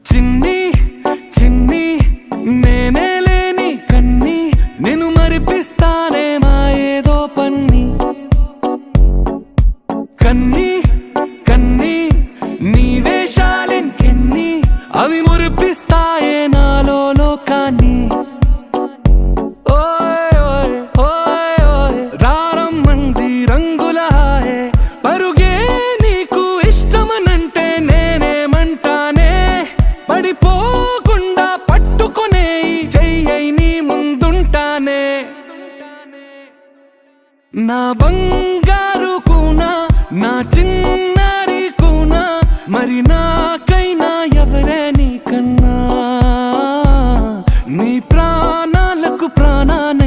చిన్ని చిన్ని నేనే లేని కన్ని నేను మరిపిస్తానే మా ఏదో పన్ని కన్ని కన్ని నీ వేషాలింకెన్ని అవి మురిపిస్తాయే నాలో లోకాన్ని పడిపోకుండా పట్టుకునే చెయ్యై నీ ముందుంటానే నా బంగారు కూనా నా చిన్నారి కూనా మరి నాకైనా ఎవరే నీకన్నా నీ ప్రాణాలకు ప్రాణాన్ని